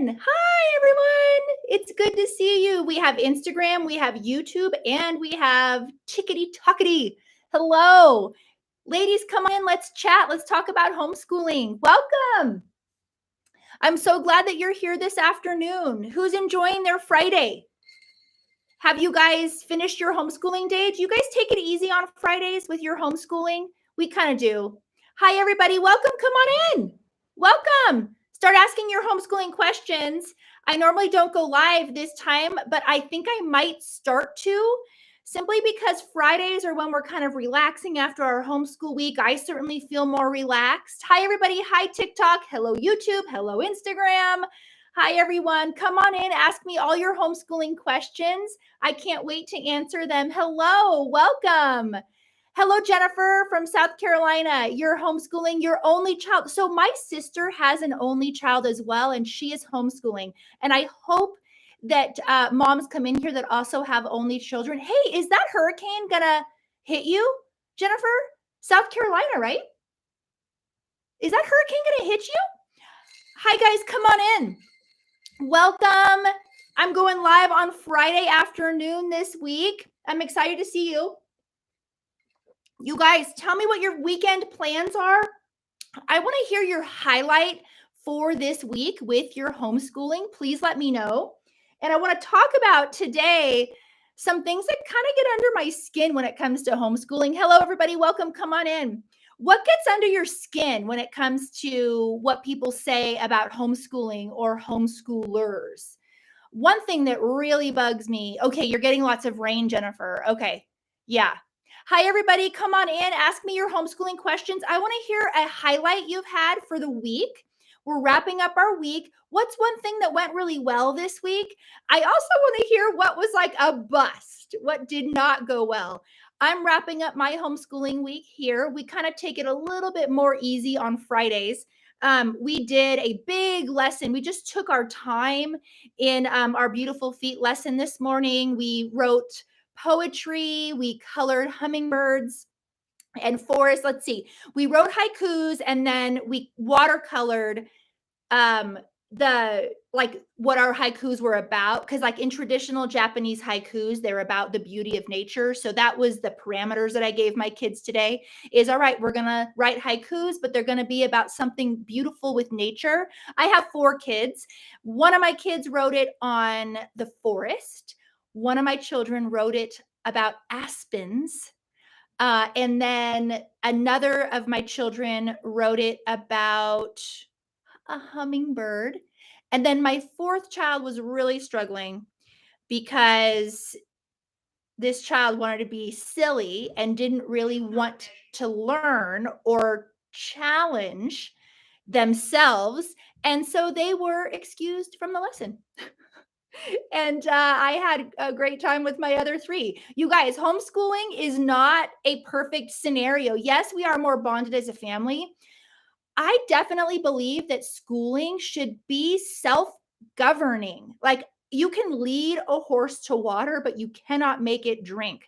in. Hi, everyone. It's good to see you. We have Instagram, we have YouTube, and we have Tickety Talkety. Hello. Ladies, come on in. Let's chat. Let's talk about homeschooling. Welcome. I'm so glad that you're here this afternoon. Who's enjoying their Friday? Have you guys finished your homeschooling day? Do you guys take it easy on Fridays with your homeschooling? We kind of do. Hi, everybody. Welcome. Come on in. Welcome. Start asking your homeschooling questions. I normally don't go live this time, but I think I might start to, simply because Fridays are when we're kind of relaxing after our homeschool week. I certainly feel more relaxed. Hi, everybody. Hi, TikTok. Hello, YouTube. Hello, Instagram. Hi, everyone. Come on in. Ask me all your homeschooling questions. I can't wait to answer them. Hello. Welcome. Hello, Jennifer from South Carolina. You're homeschooling your only child. So my sister has an only child as well, and she is homeschooling. And I hope that moms come in here that also have only children. Hey, is that hurricane going to hit you, Jennifer? South Carolina, right? Is that hurricane going to hit you? Hi, guys. Come on in. Welcome. I'm going live on Friday afternoon this week. I'm excited to see you. You guys, tell me what your weekend plans are. I want to hear your highlight for this week with your homeschooling. Please let me know. And I want to talk about today some things that kind of get under my skin when it comes to homeschooling. Hello, everybody. Welcome. Come on in. What gets under your skin when it comes to what people say about homeschooling or homeschoolers? One thing that really bugs me. Okay, you're getting lots of rain, Jennifer. Okay. Yeah. Hi, everybody. Come on in. Ask me your homeschooling questions. I want to hear a highlight you've had for the week. We're wrapping up our week. What's one thing that went really well this week? I also want to hear what was like a bust, what did not go well. I'm wrapping up my homeschooling week here. We kind of take it a little bit more easy on Fridays. We did a big lesson. We just took our time in our Beautiful Feet lesson this morning. We wrote poetry. We colored hummingbirds and forests. Let's see. We wrote haikus and then we watercolored what our haikus were about, because like in traditional Japanese haikus, they're about the beauty of nature. So that was the parameters that I gave my kids today is, all right, we're going to write haikus, but they're going to be about something beautiful with nature. I have 4 kids. One of my kids wrote it on the forest. One of my children wrote it about aspens. And then another of my children wrote it about a hummingbird. And then my 4th child was really struggling because this child wanted to be silly and didn't really want to learn or challenge themselves. And so they were excused from the lesson. And I had a great time with my other 3. You guys, homeschooling is not a perfect scenario. Yes, we are more bonded as a family. I definitely believe that schooling should be self-governing. Like you can lead a horse to water, but you cannot make it drink.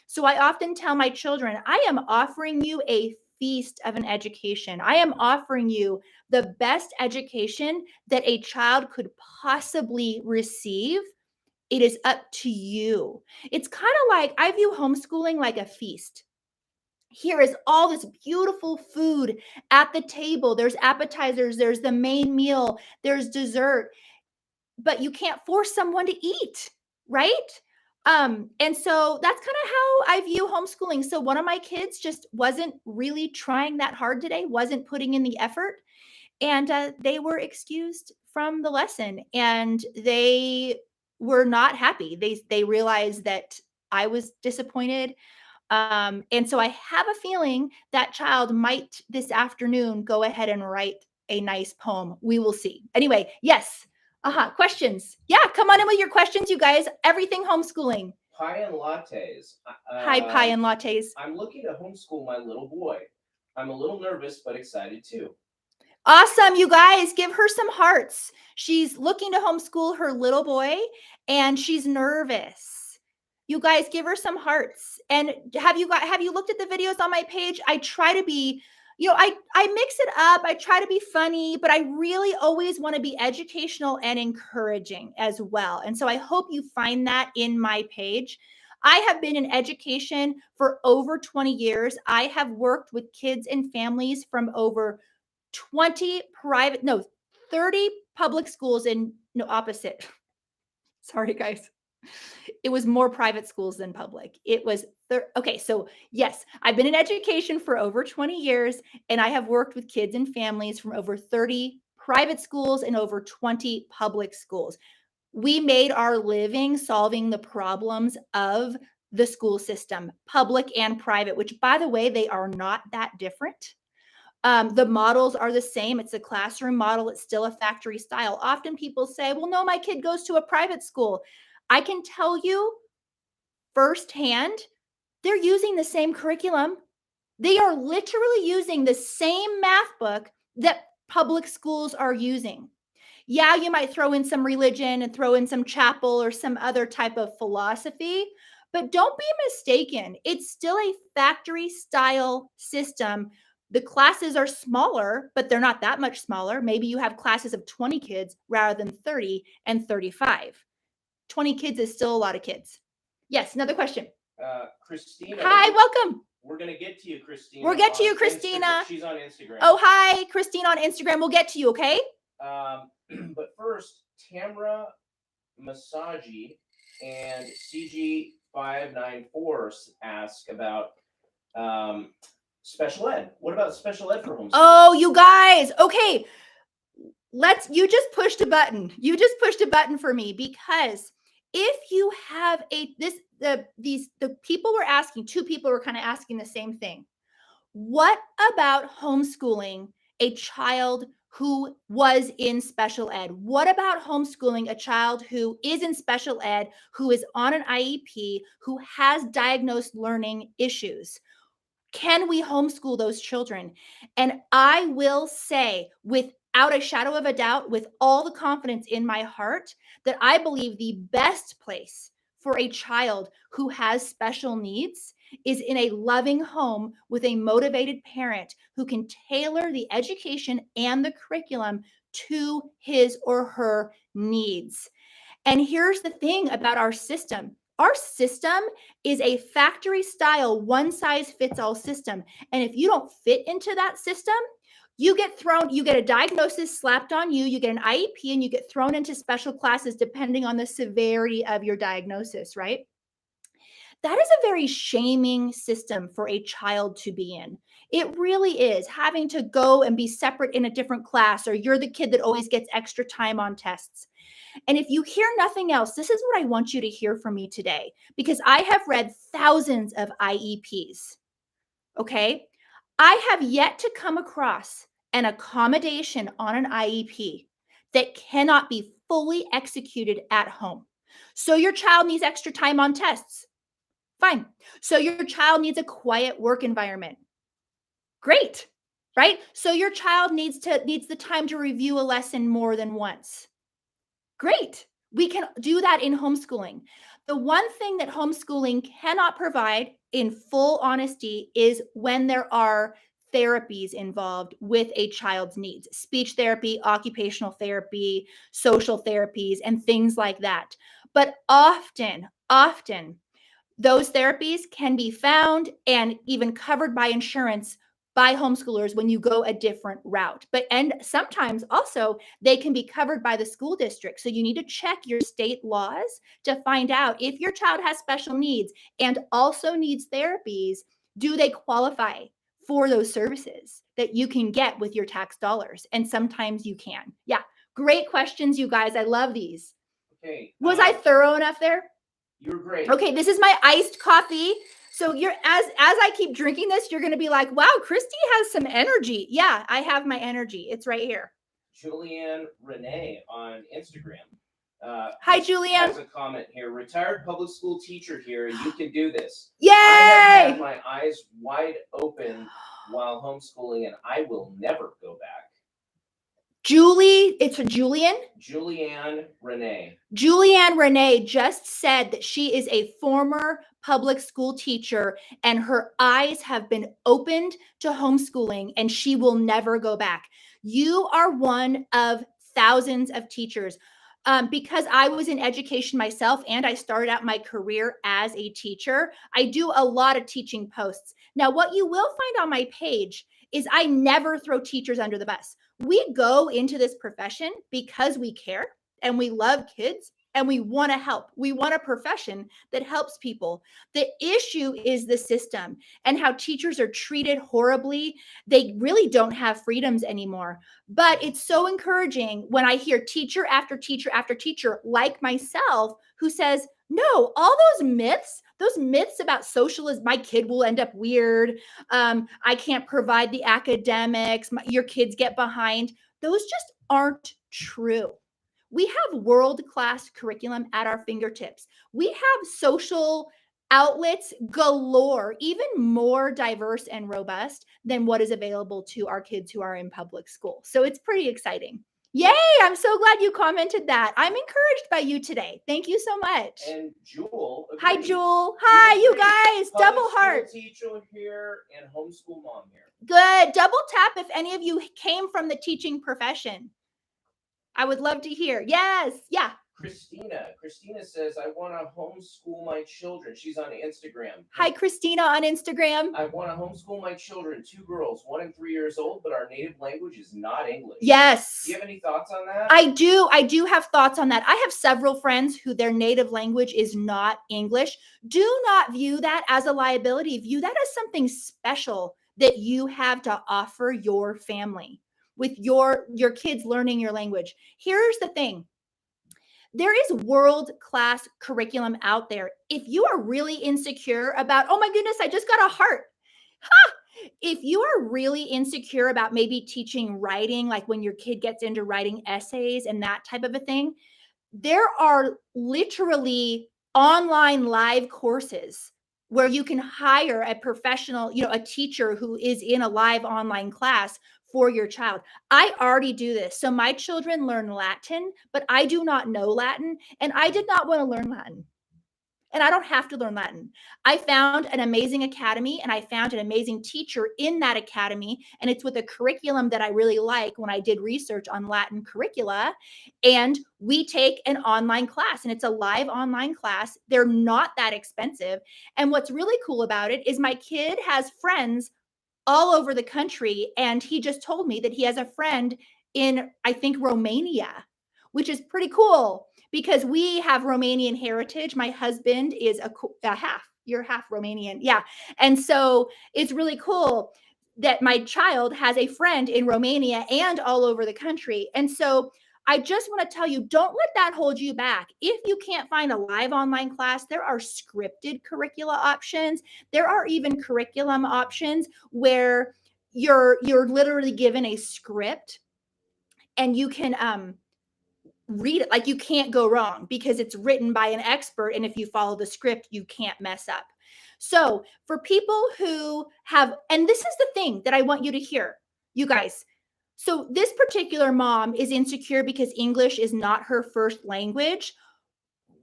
So I often tell my children, I am offering you a feast of an education. I am offering you the best education that a child could possibly receive. It is up to you. It's kind of like, I view homeschooling like a feast. Here is all this beautiful food at the table. There's appetizers, there's the main meal, there's dessert, but you can't force someone to eat, right? And so that's kind of how I view homeschooling. So one of my kids just wasn't really trying that hard today, wasn't putting in the effort, and they were excused from the lesson, and they were not happy. They realized that I was disappointed. And so I have a feeling that child might this afternoon go ahead and write a nice poem. We will see. Anyway, yes. Questions. Yeah, come on in with your questions, you guys. Everything homeschooling. Pie and lattes. Hi, pie and lattes. I'm looking to homeschool my little boy. I'm a little nervous, but excited too. Awesome, you guys. Give her some hearts. She's looking to homeschool her little boy, and she's nervous. You guys give her some hearts. And have you looked at the videos on my page? I try to be I mix it up. I try to be funny, but I really always want to be educational and encouraging as well. And so I hope you find that in my page. I have been in education for over 20 years. I have worked with kids and families from over 30 public schools opposite. Sorry, guys. It was more private schools than public. It was okay. So yes, I've been in education for over 20 years, and I have worked with kids and families from over 30 private schools and over 20 public schools. We made our living solving the problems of the school system, public and private, which, by the way, they are not that different. The models are the same. It's a classroom model. It's still a factory style. Often people say, well, no, my kid goes to a private school. I can tell you firsthand, they're using the same curriculum. They are literally using the same math book that public schools are using. Yeah, you might throw in some religion and throw in some chapel or some other type of philosophy, but don't be mistaken. It's still a factory style system. The classes are smaller, but they're not that much smaller. Maybe you have classes of 20 kids rather than 30 and 35. 20 kids is still a lot of kids. Yes, another question. Christina. Hi, welcome. We're going to get to you, Christina. We'll get to you, Christina. She's on Instagram. Oh, hi, Christina on Instagram. We'll get to you, okay? But first, Tamra Masagi and CG594 ask about special ed. What about special ed for homeschool? Oh, you guys. Okay. You just pushed a button. You just pushed a button for me, because if you have the people were asking, two people were kind of asking the same thing. What about homeschooling a child who was in special ed? What about homeschooling a child who is in special ed, who is on an IEP, who has diagnosed learning issues? Can we homeschool those children? And I will say, without a shadow of a doubt, with all the confidence in my heart, that I believe the best place for a child who has special needs is in a loving home with a motivated parent who can tailor the education and the curriculum to his or her needs. And here's the thing about our system. Our system is a factory style, one size fits all system. And if you don't fit into that system, you get a diagnosis slapped on you, you get an IEP, and you get thrown into special classes depending on the severity of your diagnosis, right? That is a very shaming system for a child to be in. It really is, having to go and be separate in a different class, or you're the kid that always gets extra time on tests. And if you hear nothing else, this is what I want you to hear from me today, because I have read thousands of IEPs. Okay. I have yet to come across an accommodation on an IEP that cannot be fully executed at home. So your child needs extra time on tests. Fine. So your child needs a quiet work environment. Great. Right? So your child needs the time to review a lesson more than once. Great. We can do that in homeschooling. The one thing that homeschooling cannot provide, in full honesty, is when there are therapies involved with a child's needs: speech therapy, occupational therapy, social therapies, and things like that. But often, those therapies can be found and even covered by insurance by homeschoolers when you go a different route. And sometimes also they can be covered by the school district. So you need to check your state laws to find out if your child has special needs and also needs therapies. Do they qualify for those services that you can get with your tax dollars? And sometimes you can. Yeah. Great questions, you guys. I love these. Okay. Was I thorough enough there? You're great. Okay, this is my iced coffee. So as I keep drinking this, you're going to be like, wow, Christy has some energy. Yeah, I have my energy. It's right here. Julianne Renee on Instagram. Hi, Julianne. Has a comment here. Retired public school teacher here. You can do this. Yay! I have had my eyes wide open while homeschooling, and I will never go back. It's a Julianne Renee. Julianne Renee just said that she is a former public school teacher and her eyes have been opened to homeschooling and she will never go back. You are one of thousands of teachers. Because I was in education myself and I started out my career as a teacher, I do a lot of teaching posts. Now, what you will find on my page is I never throw teachers under the bus. We go into this profession because we care and we love kids and we want to help. We want a profession that helps people. The issue is the system and how teachers are treated horribly. They really don't have freedoms anymore. But it's so encouraging when I hear teacher after teacher after teacher like myself who says, no, all those myths about socialism, my kid will end up weird. I can't provide the academics. Your kids get behind. Those just aren't true. We have world-class curriculum at our fingertips. We have social outlets galore, even more diverse and robust than what is available to our kids who are in public school. So it's pretty exciting. Yay, I'm so glad you commented that. I'm encouraged by you today. Thank you so much. And Jewel. Hi, Jewel. Hi, you guys. Double heart. Teacher here and homeschool mom here. Good. Double tap if any of you came from the teaching profession. I would love to hear. Yes. Yeah. Christina says, I want to homeschool my children. She's on Instagram. Hi, Christina on Instagram. I want to homeschool my children, 2 girls, 1 and 3 years old, but our native language is not English. Yes. Do you have any thoughts on that? I do have thoughts on that. I have several friends who their native language is not English. Do not view that as a liability. View that as something special that you have to offer your family with your kids learning your language. Here's the thing. There is world-class curriculum out there. If you are really insecure about, oh my goodness, I just got a heart. If you are really insecure about maybe teaching writing, like when your kid gets into writing essays and that type of a thing, there are literally online live courses where you can hire a professional, a teacher who is in a live online class for your child. I already do this. So my children learn Latin, but I do not know Latin, and I did not want to learn Latin. And I don't have to learn Latin. I found an amazing academy and I found an amazing teacher in that academy. And it's with a curriculum that I really like when I did research on Latin curricula. And we take an online class and it's a live online class. They're not that expensive. And what's really cool about it is my kid has friends all over the country. And he just told me that he has a friend in, I think, Romania, which is pretty cool because we have Romanian heritage. My husband is a half. You're half Romanian. Yeah. And so it's really cool that my child has a friend in Romania and all over the country. And so I just want to tell you, don't let that hold you back. If you can't find a live online class, there are scripted curricula options. There are even curriculum options where you're literally given a script and you can read it. Like you can't go wrong because it's written by an expert. And if you follow the script, you can't mess up. So for people who have, and this is the thing that I want you to hear, you guys. So this particular mom is insecure because English is not her first language.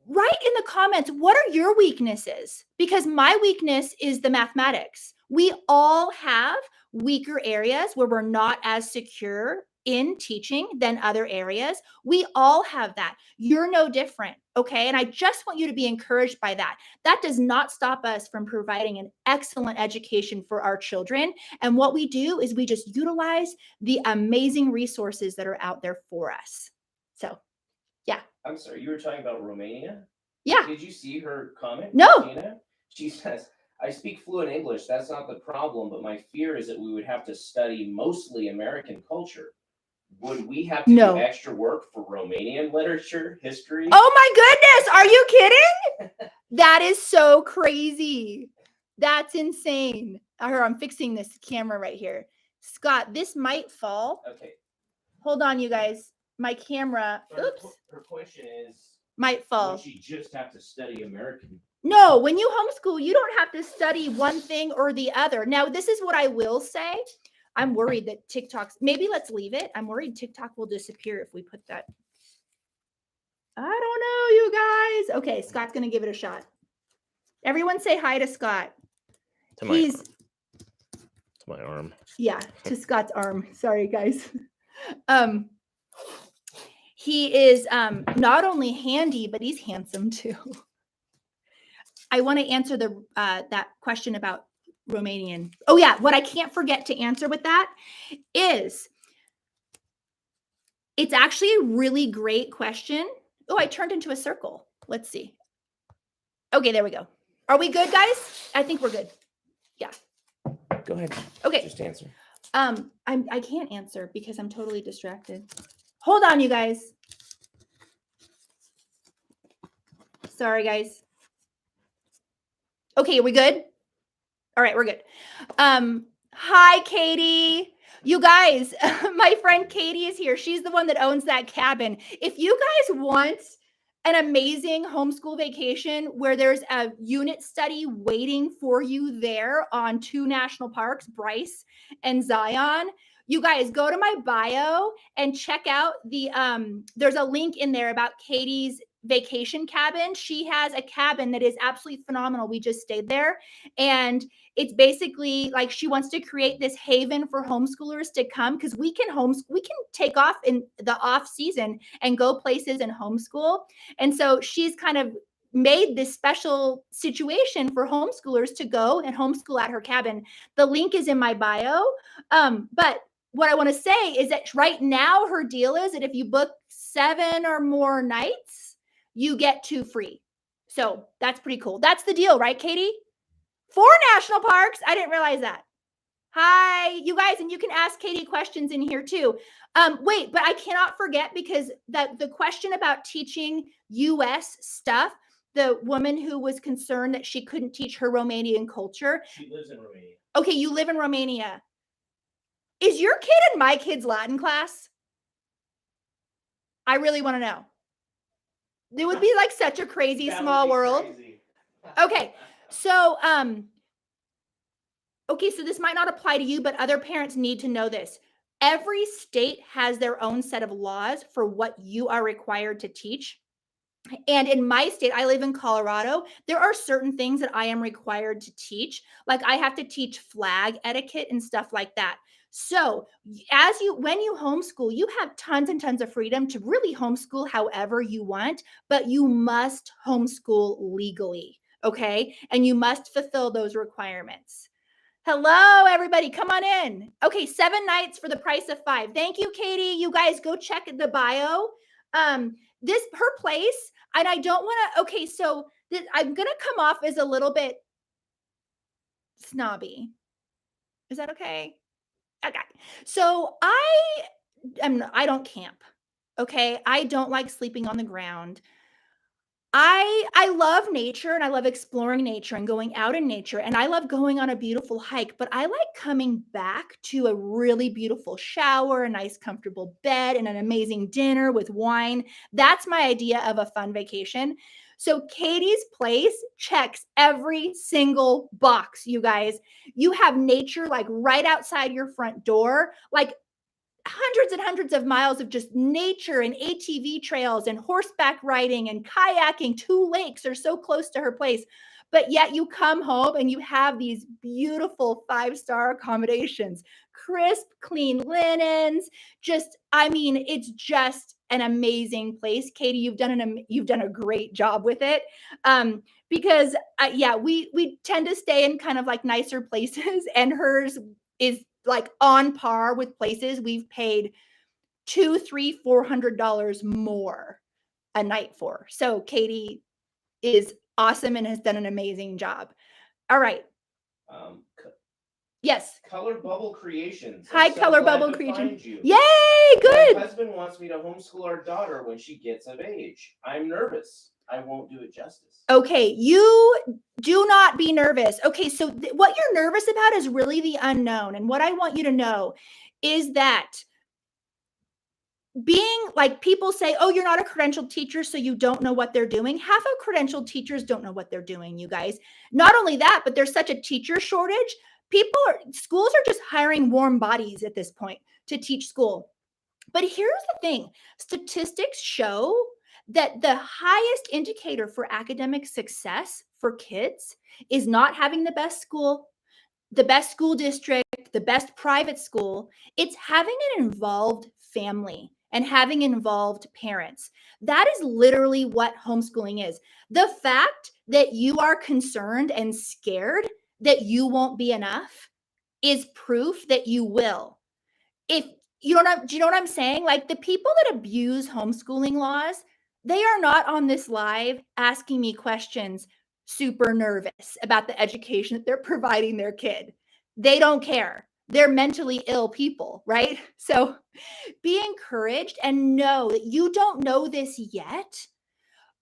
Write in the comments, what are your weaknesses? Because my weakness is the mathematics. We all have weaker areas where we're not as secure in teaching than other areas. We all have that. You're no different, okay? And I just want you to be encouraged by that. That does not stop us from providing an excellent education for our children. And what we do is we just utilize the amazing resources that are out there for us. So, yeah. I'm sorry, you were talking about Romania? Yeah. Did you see her comment? No. Christina? She says, I speak fluent English. That's not the problem, but my fear is that we would have to study mostly American culture. Would we have to do extra work for Romanian literature, history? Oh my goodness. Are you kidding? That is so crazy. That's insane. I'm fixing this camera right here. Scott, this might fall. Okay. Hold on, you guys. My camera, oops. Her question is, might fall. Would she just have to study American? No, when you homeschool, you don't have to study one thing or the other. Now, this is what I will say. I'm worried that TikTok's, maybe let's leave it. I'm worried TikTok will disappear if we put that. I don't know, you guys. Okay, Scott's going to give it a shot. Everyone say hi to Scott. To my arm. Yeah, to Scott's arm. Sorry, guys. He is not only handy, but he's handsome too. I want to answer the that question about Romanian. Oh yeah, what I can't forget to answer with that is it's actually a really great question. Oh, I turned into a circle. Let's see. Okay, there we go. Are we good, guys? I think we're good. Yeah. Go ahead. Okay. Just answer. I can't answer because I'm totally distracted. Hold on, you guys. Sorry, guys. Okay, are we good? All right, we're good. Hi, Katie. You guys, my friend Katie is here. She's the one that owns that cabin. If you guys want an amazing homeschool vacation where there's a unit study waiting for you there on 2 national parks, Bryce and Zion, you guys go to my bio and check out the, there's a link in there about Katie's vacation cabin. She has a cabin that is absolutely phenomenal. We just stayed there, and it's basically like she wants to create this haven for homeschoolers to come, because we can take off in the off season and go places and homeschool. And so she's kind of made this special situation for homeschoolers to go and homeschool at her cabin. The link is in my bio. But what I want to say is that right now her deal is that if you book 7 or more nights, you get 2 free. So that's pretty cool. That's the deal, right, Katie? 4 national parks. I didn't realize that. Hi, you guys, and you can ask Katie questions in here too. Wait, but I cannot forget, because the question about teaching U.S. stuff, the woman who was concerned that she couldn't teach her Romanian culture. She lives in Romania. Okay, you live in Romania. Is your kid in my kid's Latin class? I really want to know. It would be like such a crazy small world. Crazy. Okay. So, okay, so this might not apply to you, but other parents need to know this. Every state has their own set of laws for what you are required to teach. And in my state, I live in Colorado, there are certain things that I am required to teach. Like I have to teach flag etiquette and stuff like that. So when you homeschool, you have tons and tons of freedom to really homeschool however you want, but you must homeschool legally, okay? And you must fulfill those requirements. Hello, everybody. Come on in. Okay, 7 nights for the price of 5. Thank you, Katie. You guys go check the bio. This her place, and I don't want to, okay, so I'm going to come off as a little bit snobby. Is that okay? Okay. So I don't camp. Okay. I don't like sleeping on the ground. I love nature, and I love exploring nature and going out in nature, and I love going on a beautiful hike, but I like coming back to a really beautiful shower, a nice comfortable bed, and an amazing dinner with wine. That's my idea of a fun vacation. So Katie's place checks every single box, you guys. You have nature like right outside your front door, like hundreds and hundreds of miles of just nature and ATV trails and horseback riding and kayaking. 2 lakes are so close to her place. But yet you come home and you have these beautiful 5-star accommodations, crisp, clean linens. It's just an amazing place. Katie, you've done a great job with it. Because we tend to stay in kind of like nicer places, and hers is like on par with places we've paid $200, $300, $400 more a night for. So Katie is awesome and has done an amazing job. All right. Yes. Color Bubble Creations. Hi, Color Bubble Creations. Yay, good. My husband wants me to homeschool our daughter when she gets of age. I'm nervous. I won't do it justice. Okay, you do not be nervous. Okay, so what you're nervous about is really the unknown. And what I want you to know is that being like, people say, oh, you're not a credentialed teacher, so you don't know what they're doing. Half of credentialed teachers don't know what they're doing, you guys. Not only that, but there's such a teacher shortage. Schools are just hiring warm bodies at this point to teach school. But here's the thing. Statistics show that the highest indicator for academic success for kids is not having the best school district, the best private school. It's having an involved family and having involved parents. That is literally what homeschooling is. The fact that you are concerned and scared that you won't be enough is proof that you will. If you don't know, do you know what I'm saying? Like, the people that abuse homeschooling laws, they are not on this live asking me questions super nervous about the education that they're providing their kid. They don't care. They're mentally ill people, right? So be encouraged and know that you don't know this yet,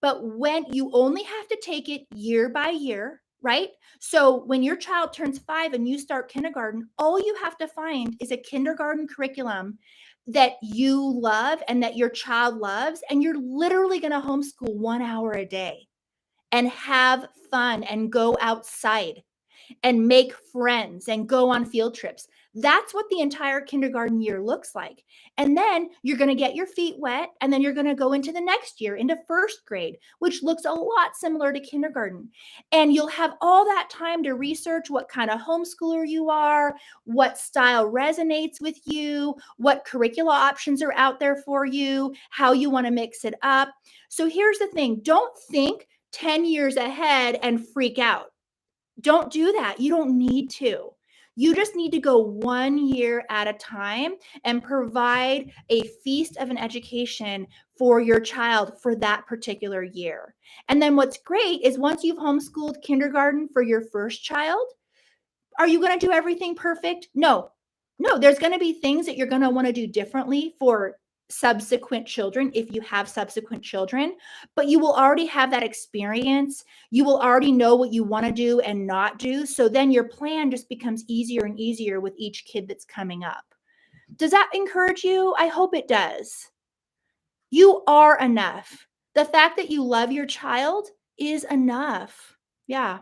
but when you only have to take it year by year, right? So when your child turns 5 and you start kindergarten, all you have to find is a kindergarten curriculum that you love and that your child loves, and you're literally going to homeschool 1 hour a day and have fun and go outside and make friends and go on field trips. That's what the entire kindergarten year looks like. And then you're going to get your feet wet, and then you're going to go into the next year, into first grade, which looks a lot similar to kindergarten. And you'll have all that time to research what kind of homeschooler you are, what style resonates with you, what curricula options are out there for you, how you want to mix it up. So here's the thing. Don't think 10 years ahead and freak out. Don't do that. You don't need to. You just need to go 1 year at a time and provide a feast of an education for your child for that particular year. And then what's great is once you've homeschooled kindergarten for your first child, are you going to do everything perfect? No, there's going to be things that you're going to want to do differently for subsequent children if you have subsequent children, but you will already have that experience. You will already know what you want to do and not do. So then your plan just becomes easier and easier with each kid that's coming up. Does that encourage you? I hope it does. You are enough. The fact that you love your child is enough. Yeah.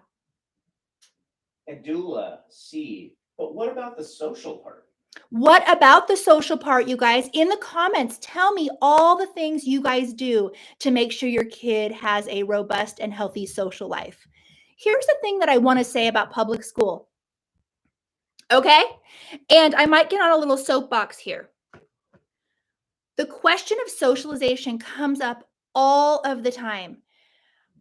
Edula, C. But what about the social part? What about the social part, you guys? In the comments, tell me all the things you guys do to make sure your kid has a robust and healthy social life. Here's the thing that I want to say about public school. Okay? And I might get on a little soapbox here. The question of socialization comes up all of the time.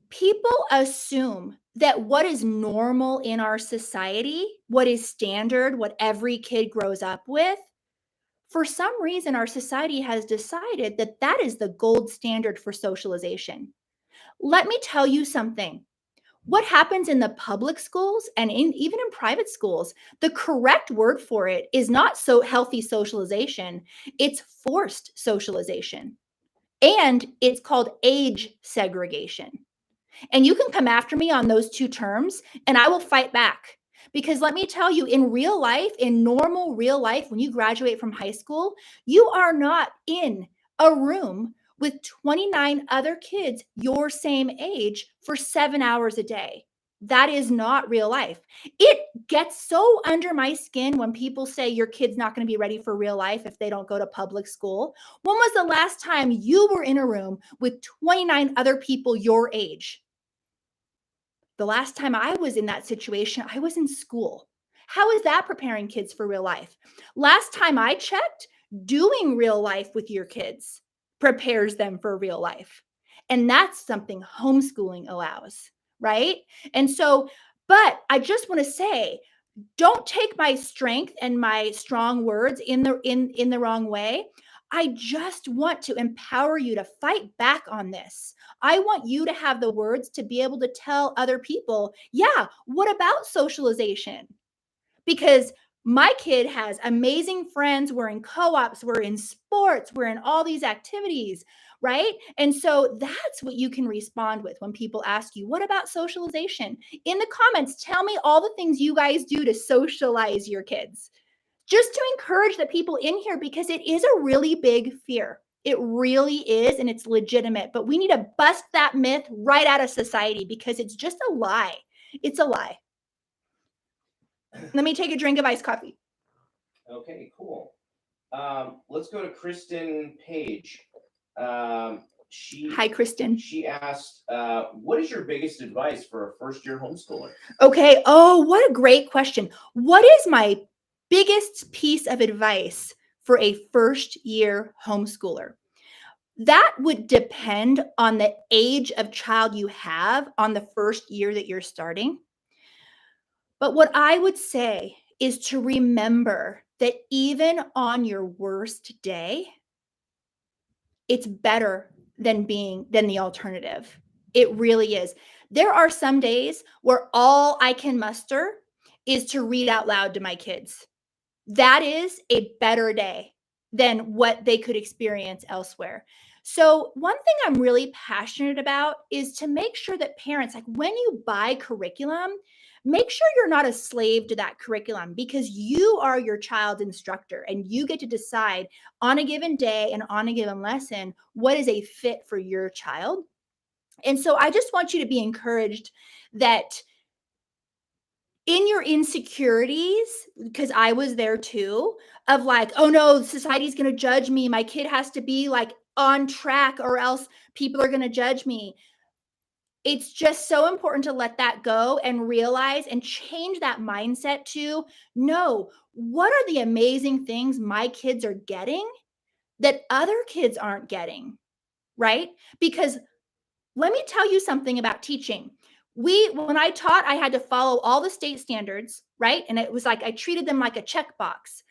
People assume that what is normal in our society, what is standard, what every kid grows up with, for some reason, our society has decided that that is the gold standard for socialization. Let me tell you something. What happens in the public schools and even in private schools, the correct word for it is not so healthy socialization. It's forced socialization. And it's called age segregation. And you can come after me on those two terms, and I will fight back. Because let me tell you, in real life, in normal real life, when you graduate from high school, you are not in a room with 29 other kids your same age for 7 hours a day. That is not real life. It gets so under my skin when people say your kid's not going to be ready for real life if they don't go to public school. When was the last time you were in a room with 29 other people your age? The last time I was in that situation, I was in school. How is that preparing kids for real life? Last time I checked, doing real life with your kids prepares them for real life. And that's something homeschooling allows, right? And so, but I just want to say, don't take my strength and my strong words in the wrong way. I just want to empower you to fight back on this. I want you to have the words to be able to tell other people, yeah, what about socialization? Because my kid has amazing friends. We're in co-ops, we're in sports, we're in all these activities, right? And so that's what you can respond with when people ask you, what about socialization? In the comments, tell me all the things you guys do to socialize your kids. Just to encourage the people in here, because it is a really big fear. It really is, and it's legitimate. But we need to bust that myth right out of society because it's just a lie. It's a lie. Let me take a drink of iced coffee. Okay, cool. Let's go to Kristen Page. Hi, Kristen. She asked, what is your biggest advice for a first-year homeschooler? Okay. Oh, what a great question. What is my biggest piece of advice for a first-year homeschooler? That would depend on the age of child you have on the first year that you're starting. But what I would say is to remember that even on your worst day, it's better than the alternative. It really is. There are some days where all I can muster is to read out loud to my kids. That is a better day than what they could experience elsewhere. So, one thing I'm really passionate about is to make sure that parents, like when you buy curriculum, make sure you're not a slave to that curriculum, because you are your child's instructor and you get to decide on a given day and on a given lesson what is a fit for your child. And so, I just want you to be encouraged that in your insecurities, because I was there too, of like, oh no, society's going to judge me. My kid has to be like on track or else people are going to judge me. It's just so important to let that go and realize and change that mindset to, no, what are the amazing things my kids are getting that other kids aren't getting, right? Because let me tell you something about teaching. When I taught, I had to follow all the state standards, right? And it was like I treated them like a checkbox.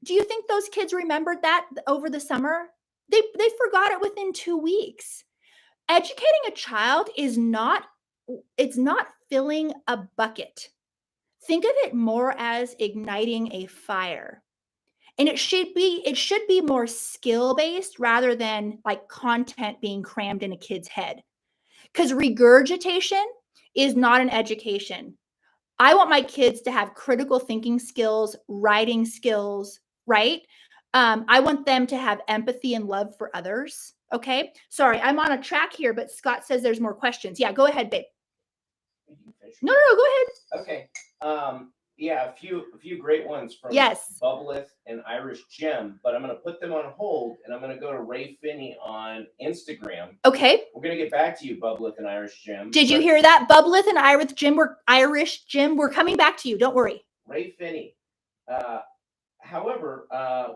Do you think those kids remembered that over the summer? They forgot it within 2 weeks. Educating a child is not it's not filling a bucket. Think of it more as igniting a fire. And it should be more skill-based rather than like content being crammed in a kid's head. Because regurgitation is not an education. I want my kids to have critical thinking skills, writing skills, right? I want them to have empathy and love for others. Okay. Sorry, I'm on a track here, but Scott says there's more questions. Yeah, go ahead, babe. No, go ahead. Okay. Yeah, a few great ones from Yes. Bubbleth and Irish Gem, but I'm going to put them on hold and I'm going to go to Ray Finney on Instagram. Okay. We're going to get back to you, Bubbleth and Irish Gem. Did you hear that? Bubbleth and Irish Gem, we're coming back to you. Don't worry. Ray Finney. However,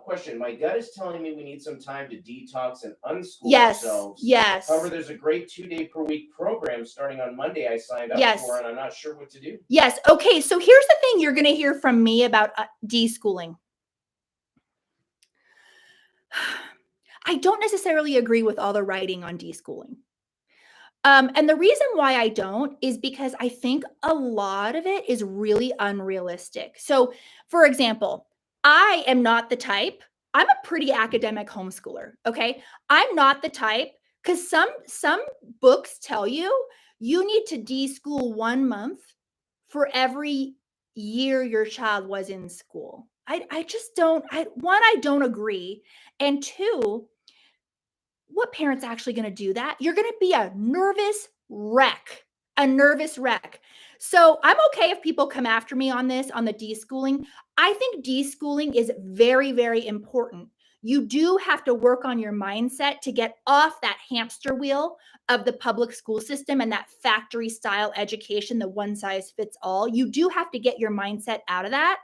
question, my gut is telling me we need some time to detox and unschool ourselves. Yes. However, there's a great 2-day per week program starting on Monday I signed up for, and I'm not sure what to do. Yes. Okay. So here's the thing you're going to hear from me about deschooling. I don't necessarily agree with all the writing on deschooling. And the reason why I don't is because I think a lot of it is really unrealistic. So, for example, I am not the type, I'm a pretty academic homeschooler, okay? I'm not the type, because some books tell you you need to deschool 1 month for every year your child was in school. I just don't, I don't agree. And two, what parent's actually going to do that? You're going to be a nervous wreck. So I'm okay if people come after me on this, on the deschooling. I think deschooling is very, very important. You do have to work on your mindset to get off that hamster wheel of the public school system and that factory style education, the one size fits all. You do have to get your mindset out of that.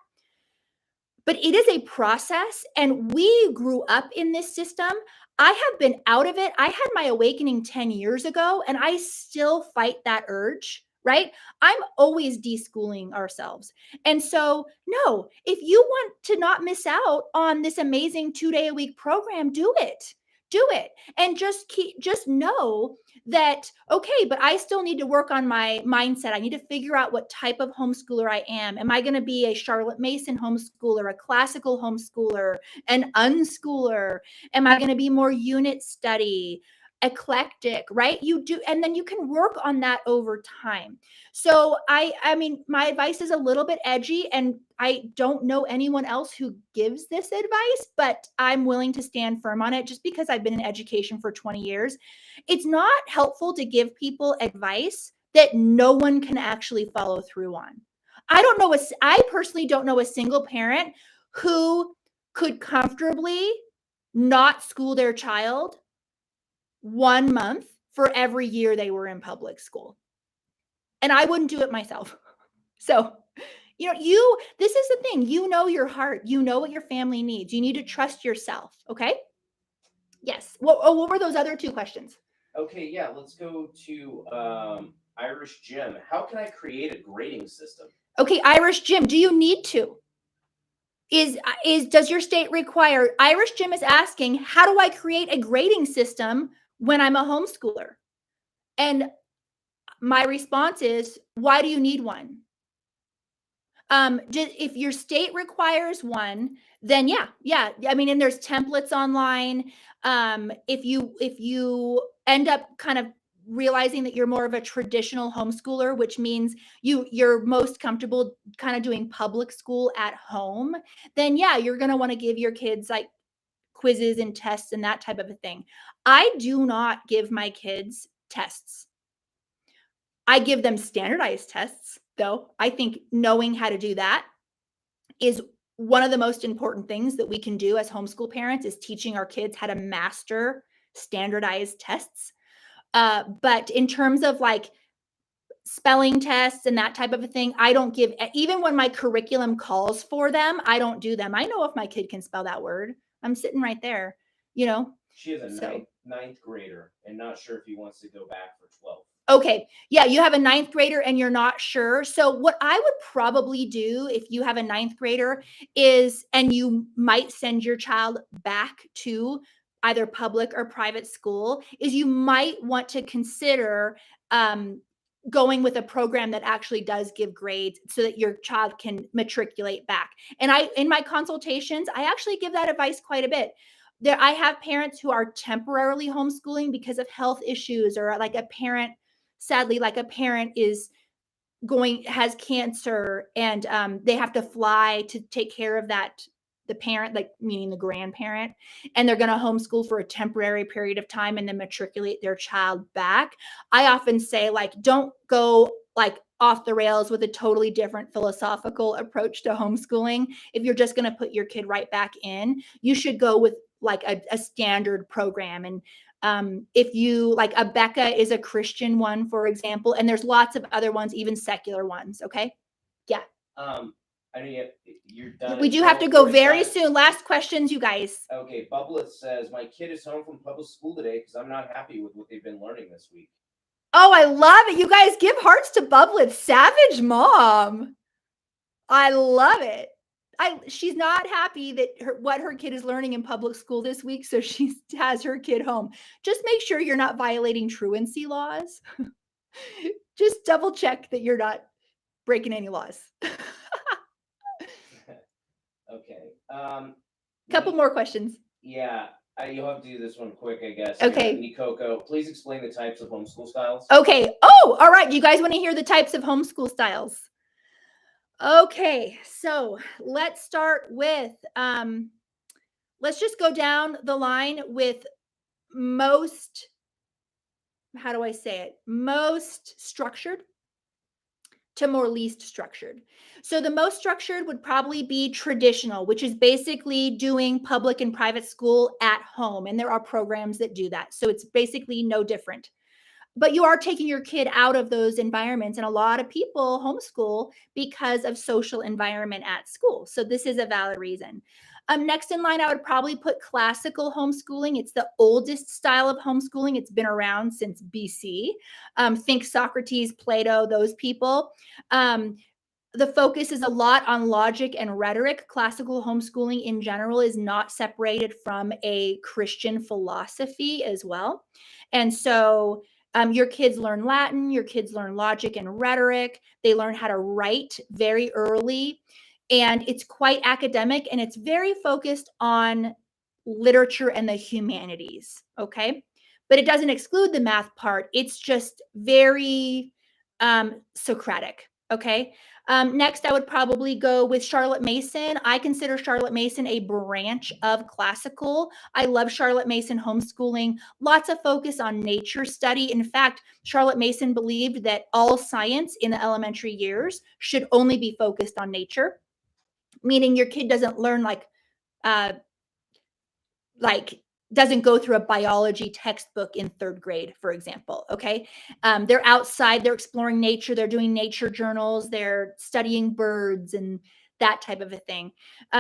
But it is a process, and we grew up in this system. I have been out of it. I had my awakening 10 years ago, and I still fight that urge, right? I'm always deschooling ourselves. And so, no, if you want to not miss out on this amazing 2-day-a-week program, do it. Do it. And just know that, okay, but I still need to work on my mindset. I need to figure out what type of homeschooler I am. Am I going to be a Charlotte Mason homeschooler, a classical homeschooler, an unschooler? Am I going to be more unit study, eclectic, right? You do, and then you can work on that over time. So I mean, my advice is a little bit edgy, and I don't know anyone else who gives this advice, but I'm willing to stand firm on it just because I've been in education for 20 years. It's not helpful to give people advice that no one can actually follow through on. I personally don't know a single parent who could comfortably not school their child 1 month for every year they were in public school. And I wouldn't do it myself. So, this is the thing. You know your heart. You know what your family needs. You need to trust yourself. Okay. Yes. What were those other 2 questions? Okay, yeah, let's go to Irish Jim. How can I create a grading system? Okay, Irish Jim, do you need to? Does your state require? Irish Jim is asking, how do I create a grading system when I'm a homeschooler? And my response is, why do you need one? If your state requires one, then yeah. I mean, and there's templates online. If you end up kind of realizing that you're more of a traditional homeschooler, which means you're most comfortable kind of doing public school at home, then yeah, you're going to want to give your kids like quizzes and tests and that type of a thing. I do not give my kids tests. I give them standardized tests, though. I think knowing how to do that is one of the most important things that we can do as homeschool parents, is teaching our kids how to master standardized tests. But in terms of like spelling tests and that type of a thing, I don't give, even when my curriculum calls for them, I don't do them. I know if my kid can spell that word. I'm sitting right there, She is a ninth grader and not sure if he wants to go back for 12th. Okay. Yeah, you have a 9th grader and you're not sure. So what I would probably do if you have a 9th grader is, and you might send your child back to either public or private school, is you might want to consider going with a program that actually does give grades so that your child can matriculate back. And in my consultations, I actually give that advice quite a bit. I have parents who are temporarily homeschooling because of health issues, or like sadly, like a parent has cancer, and they have to fly to take care of the parent, like meaning the grandparent, and they're going to homeschool for a temporary period of time and then matriculate their child back. I often say, like, don't go like off the rails with a totally different philosophical approach to homeschooling. If you're just going to put your kid right back in, you should go with like a standard program. And if you like, a Becca is a Christian one, for example, and there's lots of other ones, even secular ones. Okay. Yeah. I know you're done. We do have to go very soon. Last questions, you guys. Okay. Bubbleth says, my kid is home from public school today because I'm not happy with what they've been learning this week. Oh, I love it. You guys give hearts to Bubbleth. Savage mom. I love it. She's not happy that what her kid is learning in public school this week, so she has her kid home. Just make sure you're not violating truancy laws. Just double check that you're not breaking any laws. Okay. Couple more questions. Yeah, you'll have to do this one quick, I guess. Okay. Nikoko, please explain the types of homeschool styles. Okay. Oh, all right. You guys want to hear the types of homeschool styles? Okay, so let's start with, let's just go down the line with most, how do I say it? Most structured to more least structured. So the most structured would probably be traditional, which is basically doing public and private school at home. And there are programs that do that. So it's basically no different. But you are taking your kid out of those environments. And a lot of people homeschool because of social environment at school. So this is a valid reason. Next in line, I would probably put classical homeschooling. It's the oldest style of homeschooling. It's been around since BC. Think Socrates, Plato, those people. The focus is a lot on logic and rhetoric. Classical homeschooling in general is not separated from a Christian philosophy as well. And so your kids learn Latin, your kids learn logic and rhetoric. They learn how to write very early. And it's quite academic, and it's very focused on literature and the humanities. Okay. But it doesn't exclude the math part. It's just very Socratic. Okay. Next, I would probably go with Charlotte Mason. I consider Charlotte Mason a branch of classical. I love Charlotte Mason homeschooling. Lots of focus on nature study. In fact, Charlotte Mason believed that all science in the elementary years should only be focused on nature, meaning your kid doesn't learn uh, like doesn't go through a biology textbook in third grade, for example. Okay. They're outside, they're exploring nature, they're doing nature journals, they're studying birds and that type of a thing.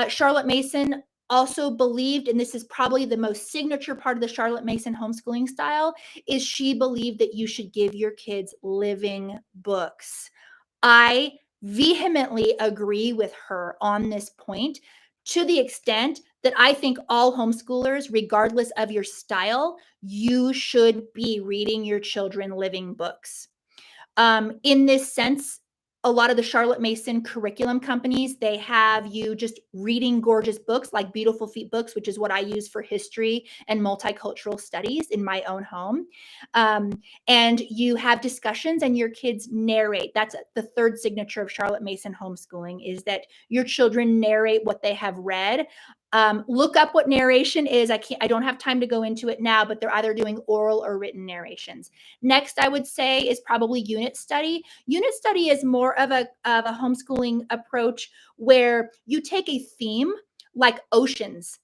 Charlotte Mason also believed, and this is probably the most signature part of the Charlotte Mason homeschooling style, is she believed that you should give your kids living books. I vehemently agree with her on this point, to the extent that I think all homeschoolers, regardless of your style, you should be reading your children living books. In this sense, a lot of the Charlotte Mason curriculum companies, they have you just reading gorgeous books like Beautiful Feet books, which is what I use for history and multicultural studies in my own home. And you have discussions and your kids narrate. That's the third signature of Charlotte Mason homeschooling, is that your children narrate what they have read. Look up what narration is. I don't have time to go into it now, but they're either doing oral or written narrations. Next, I would say is probably unit study. Unit study is more of a homeschooling approach where you take a theme like oceans,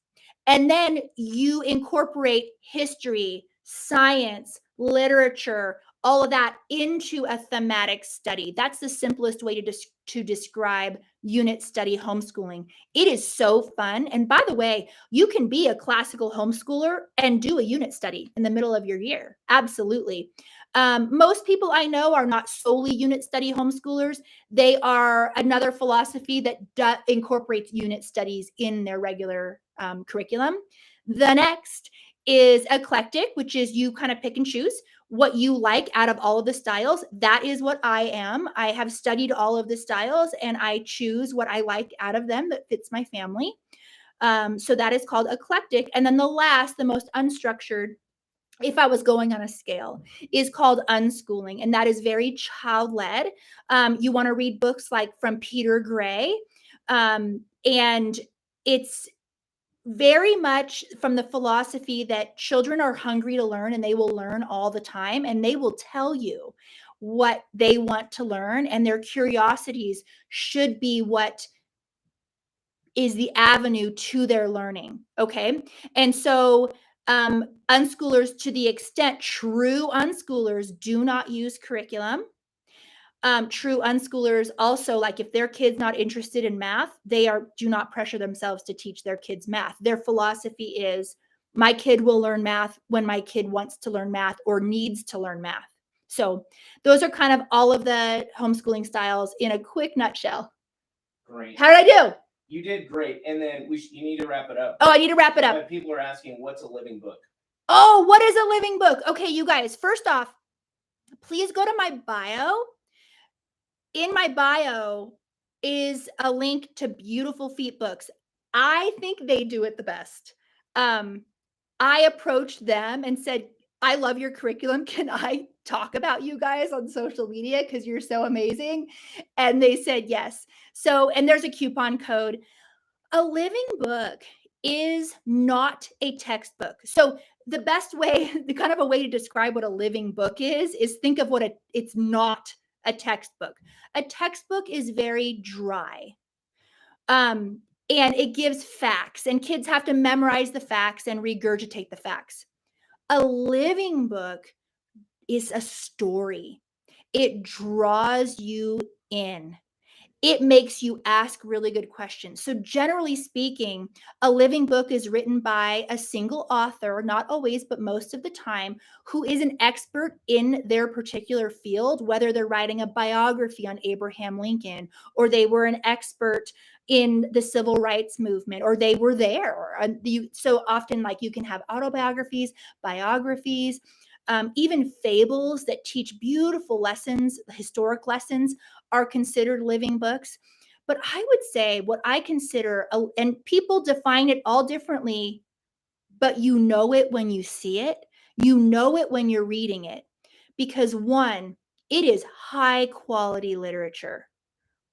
and then you incorporate history, science, literature, all of that into a thematic study. That's the simplest way to describe unit study homeschooling. It is so fun. And by the way, you can be a classical homeschooler and do a unit study in the middle of your year. Absolutely. Most people I know are not solely unit study homeschoolers. They are another philosophy that incorporates unit studies in their regular curriculum. The next is eclectic, which is you kind of pick and choose what you like out of all of the styles. That is what I am. I have studied all of the styles and I choose what I like out of them that fits my family. So that is called eclectic. And then the last, the most unstructured, if I was going on a scale, is called unschooling. And that is very child-led. You want to read books like from Peter Gray. And it's very much from the philosophy that children are hungry to learn and they will learn all the time, and they will tell you what they want to learn, and their curiosities should be what is the avenue to their learning. Okay. And so unschoolers, to the extent true unschoolers do not use curriculum. True unschoolers also, like if their kid's not interested in math, do not pressure themselves to teach their kids math. Their philosophy is, my kid will learn math when my kid wants to learn math or needs to learn math. So those are kind of all of the homeschooling styles in a quick nutshell. Great. How did I do? You did great. And then you need to wrap it up. Oh, I need to wrap it up. But people are asking, what's a living book? Oh, what is a living book? Okay, you guys, first off, please go to my bio. In my bio is a link to Beautiful Feet books. I think they do it the best. I approached them and said, I love your curriculum. Can I talk about you guys on social media? Because you're so amazing. And they said yes. So, and there's a coupon code. A living book is not a textbook. So the best way, the kind of a way to describe what a living book is think of what it's not a textbook. A textbook is very dry. And it gives facts, and kids have to memorize the facts and regurgitate the facts. A living book is a story. It draws you in. It makes you ask really good questions. So generally speaking, a living book is written by a single author, not always, but most of the time, who is an expert in their particular field, whether they're writing a biography on Abraham Lincoln, or they were an expert in the civil rights movement, or they were there. So often, like, you can have autobiographies, biographies, even fables that teach beautiful lessons, historic lessons, are considered living books. But I would say what I consider, and people define it all differently, but you know it when you see it. You know it when you're reading it. Because one, it is high quality literature.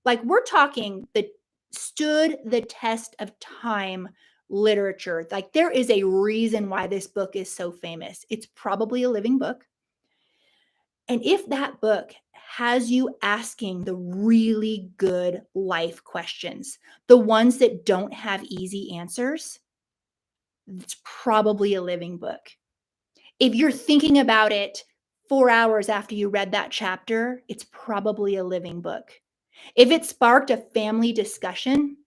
Like we're talking the stood the test of time literature. Like there is a reason why this book is so famous. It's probably a living book. And if that book has you asking the really good life questions, the ones that don't have easy answers, it's probably a living book. If you're thinking about it 4 hours after you read that chapter, it's probably a living book. If it sparked a family discussion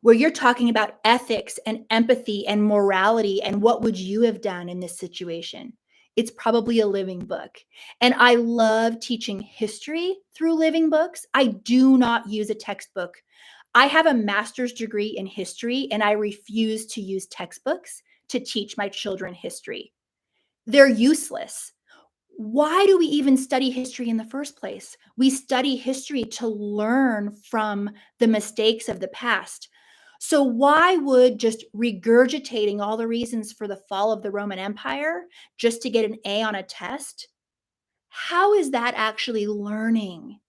where you're talking about ethics and empathy and morality and what would you have done in this situation, it's probably a living book. And I love teaching history through living books. I do not use a textbook. I have a master's degree in history, and I refuse to use textbooks to teach my children history. They're useless. Why do we even study history in the first place? We study history to learn from the mistakes of the past. So why would just regurgitating all the reasons for the fall of the Roman Empire just to get an A on a test? How is that actually learning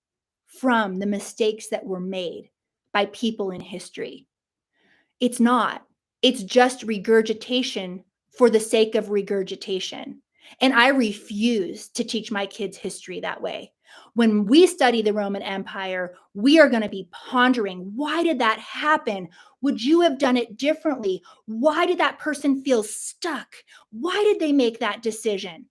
from the mistakes that were made by people in history? It's not. It's just regurgitation for the sake of regurgitation. And I refuse to teach my kids history that way. When we study the Roman Empire, we are going to be pondering, why did that happen? Would you have done it differently? Why did that person feel stuck? Why did they make that decision?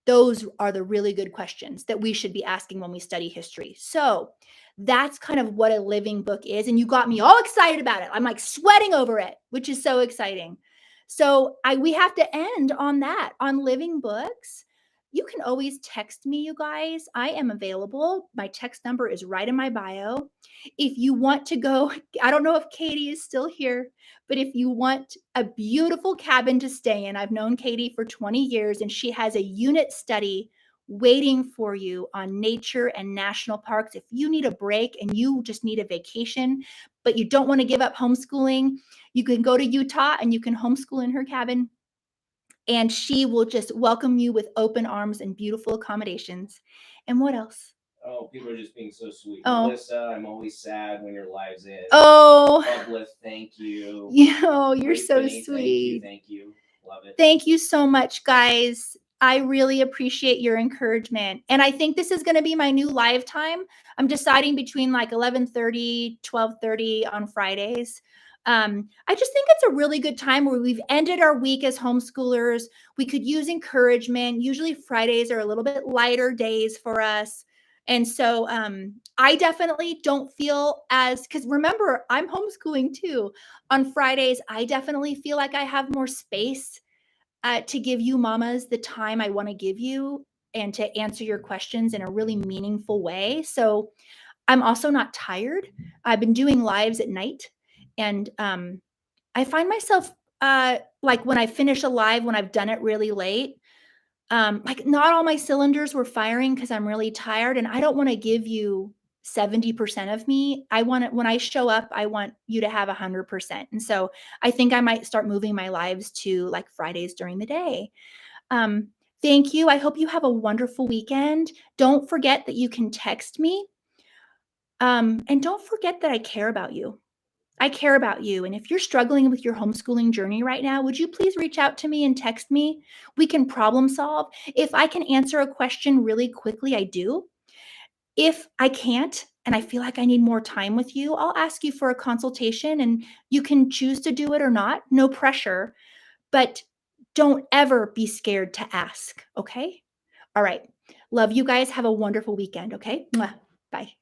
Those are the really good questions that we should be asking when we study history. So that's kind of what a living book is. And you got me all excited about it. I'm like sweating over it, which is so exciting. So we have to end on that, on living books. You can always text me, you guys. I am available. My text number is right in my bio. If you want to go, I don't know if Katie is still here, but if you want a beautiful cabin to stay in, I've known Katie for 20 years, and she has a unit study waiting for you on nature and national parks. If you need a break and you just need a vacation, but you don't want to give up homeschooling, you can go to Utah and you can homeschool in her cabin. And she will just welcome you with open arms and beautiful accommodations. And what else? Oh, people are just being so sweet. Oh. Melissa, I'm always sad when your live's in. Oh. Public, thank you. You're so Brittany, sweet. Thank you. Love it. Thank you so much, guys. I really appreciate your encouragement. And I think this is going to be my new live time. I'm deciding between like 11:30, 12:30 on Fridays. I just think it's a really good time where we've ended our week as homeschoolers. We could use encouragement. Usually Fridays are a little bit lighter days for us. And so I definitely don't feel because remember, I'm homeschooling too. On Fridays, I definitely feel like I have more space to give you mamas the time I want to give you and to answer your questions in a really meaningful way. So I'm also not tired. I've been doing lives at night, and I find myself like when I finish a live, when I've done it really late, like not all my cylinders were firing because I'm really tired, and I don't want to give you 70% of me. I want it when I show up, I want you to have 100%. And so I think I might start moving my lives to like Fridays during the day. Thank you. I hope you have a wonderful weekend. Don't forget that you can text me. And don't forget that I care about you. I care about you. And if you're struggling with your homeschooling journey right now, would you please reach out to me and text me? We can problem solve. If I can answer a question really quickly, I do. If I can't, and I feel like I need more time with you, I'll ask you for a consultation and you can choose to do it or not. No pressure, but don't ever be scared to ask. Okay. All right. Love you guys. Have a wonderful weekend. Okay. Mwah. Bye.